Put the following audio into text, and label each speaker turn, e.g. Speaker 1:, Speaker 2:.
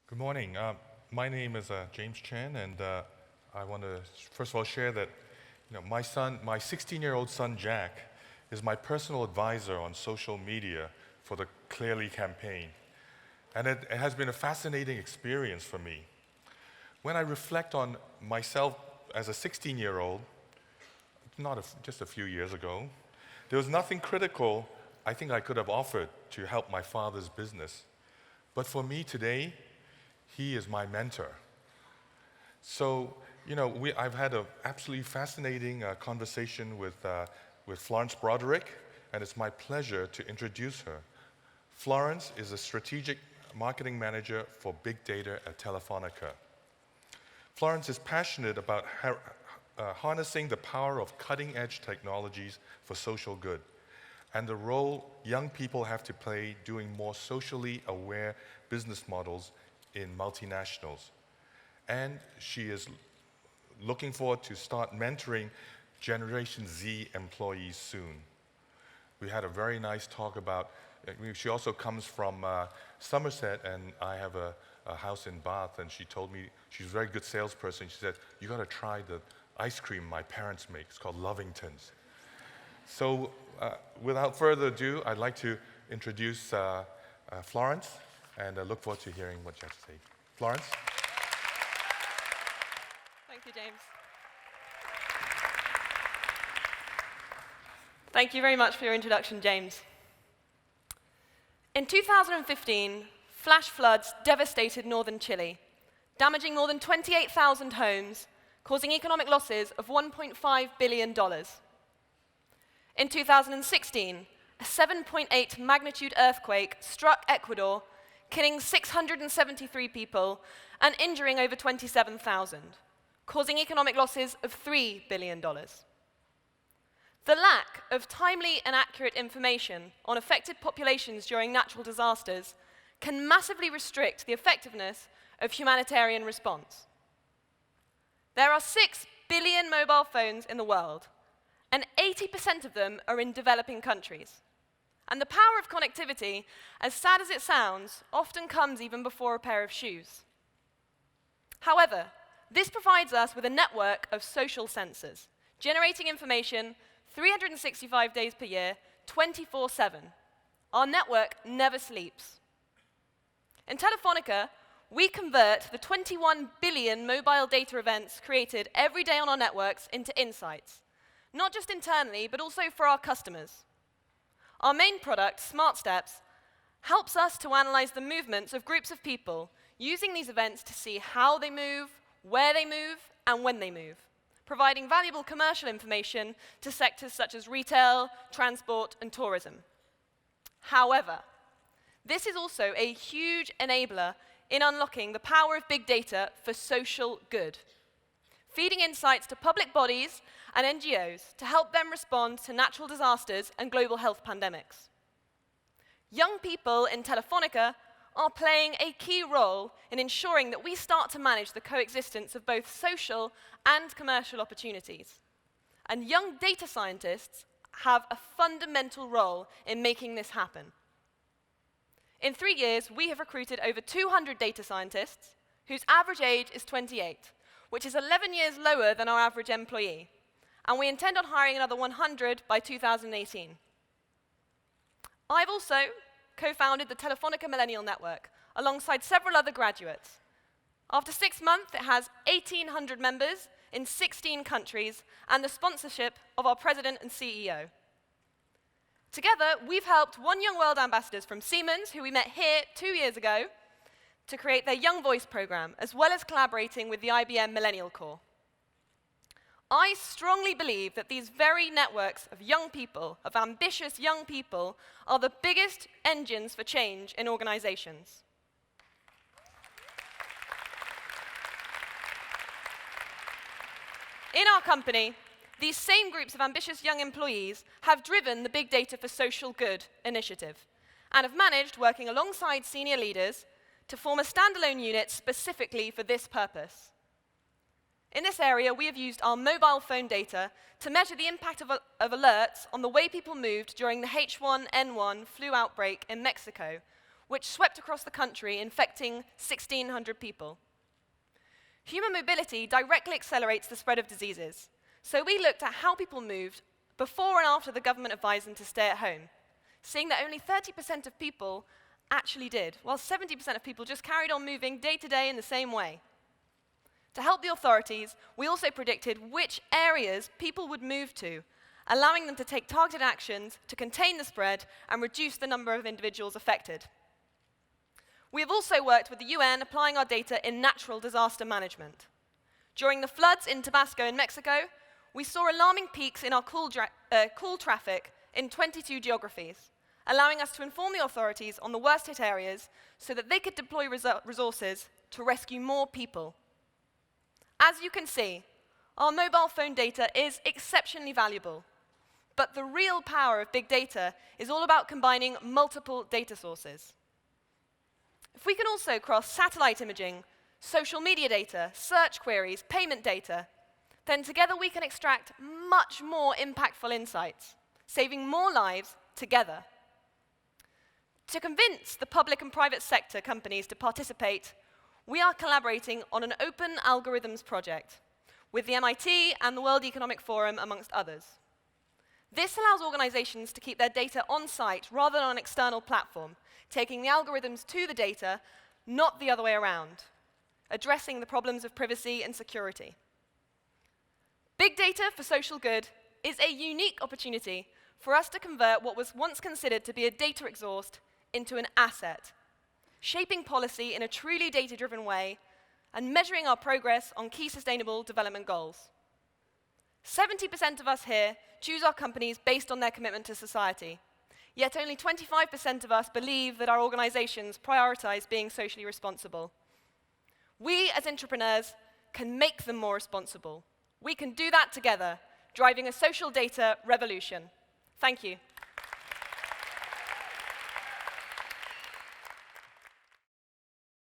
Speaker 1: Good morning. My name is James Chen, and I want to first of all share that my 16-year-old son Jack, is my personal advisor on social media for the Clearly campaign, and it has been a fascinating experience for me. When I reflect on myself as a 16-year-old, just a few years ago, there was nothing critical I think I could have offered to help my father's business. But for me today, he is my mentor. So, I've had an absolutely fascinating conversation with Florence Broderick, and it's my pleasure to introduce her. Florence is a strategic marketing manager for big data at Telefonica. Florence is passionate about harnessing the power of cutting-edge technologies for social good, and the role young people have to play doing more socially aware business models in multinationals. And she is looking forward to start mentoring Generation Z employees soon. We had a very nice talk about, she also comes from Somerset, and I have a house in Bath, and she told me, she's a very good salesperson. She said, you got to try the ice cream my parents make. It's called Lovington's. So without further ado, I'd like to introduce Florence, and I look forward to hearing what you have to say. Florence?
Speaker 2: Thank you, James. Thank you very much for your introduction, James. In 2015, flash floods devastated northern Chile, damaging more than 28,000 homes, causing economic losses of $1.5 billion. In 2016, a 7.8 magnitude earthquake struck Ecuador, killing 673 people and injuring over 27,000, causing economic losses of $3 billion. The lack of timely and accurate information on affected populations during natural disasters can massively restrict the effectiveness of humanitarian response. There are 6 billion mobile phones in the world, and 80% of them are in developing countries. And the power of connectivity, as sad as it sounds, often comes even before a pair of shoes. However, this provides us with a network of social sensors, generating information 365 days per year, 24/7. Our network never sleeps. In Telefonica, we convert the 21 billion mobile data events created every day on our networks into insights, not just internally, but also for our customers. Our main product, Smart Steps, helps us to analyze the movements of groups of people using these events to see how they move, where they move, and when they move, providing valuable commercial information to sectors such as retail, transport, and tourism. However, this is also a huge enabler in unlocking the power of big data for social good, feeding insights to public bodies and NGOs to help them respond to natural disasters and global health pandemics. Young people in Telefonica are playing a key role in ensuring that we start to manage the coexistence of both social and commercial opportunities. And young data scientists have a fundamental role in making this happen. In 3 years, we have recruited over 200 data scientists whose average age is 28, which is 11 years lower than our average employee. And we intend on hiring another 100 by 2018. I've also co-founded the Telefonica Millennial Network alongside several other graduates. After 6 months, it has 1,800 members in 16 countries and the sponsorship of our president and CEO. Together, we've helped One Young World ambassadors from Siemens, who we met here 2 years ago, to create their Young Voice program, as well as collaborating with the IBM Millennial Corps. I strongly believe that these very networks of young people, of ambitious young people, are the biggest engines for change in organizations. In our company, these same groups of ambitious young employees have driven the Big Data for Social Good initiative and have managed, working alongside senior leaders, to form a standalone unit specifically for this purpose. In this area, we have used our mobile phone data to measure the impact of alerts on the way people moved during the H1N1 flu outbreak in Mexico, which swept across the country, infecting 1,600 people. Human mobility directly accelerates the spread of diseases, so we looked at how people moved before and after the government advised them to stay at home, seeing that only 30% of people actually did, while 70% of people just carried on moving day to day in the same way. To help the authorities, we also predicted which areas people would move to, allowing them to take targeted actions to contain the spread and reduce the number of individuals affected. We have also worked with the UN applying our data in natural disaster management. During the floods in Tabasco in Mexico, we saw alarming peaks in our call traffic in 22 geographies, allowing us to inform the authorities on the worst hit areas so that they could deploy resources to rescue more people. As you can see, our mobile phone data is exceptionally valuable, but the real power of big data is all about combining multiple data sources. If we can also cross satellite imaging, social media data, search queries, payment data, then together we can extract much more impactful insights, saving more lives together. To convince the public and private sector companies to participate, we are collaborating on an open algorithms project with the MIT and the World Economic Forum, amongst others. This allows organizations to keep their data on site rather than on an external platform, taking the algorithms to the data, not the other way around, addressing the problems of privacy and security. Big data for social good is a unique opportunity for us to convert what was once considered to be a data exhaust into an asset, shaping policy in a truly data-driven way and measuring our progress on key sustainable development goals. 70% of us here choose our companies based on their commitment to society, yet only 25% of us believe that our organizations prioritize being socially responsible. We, as intrapreneurs, can make them more responsible. We can do that together, driving a social data revolution. Thank you.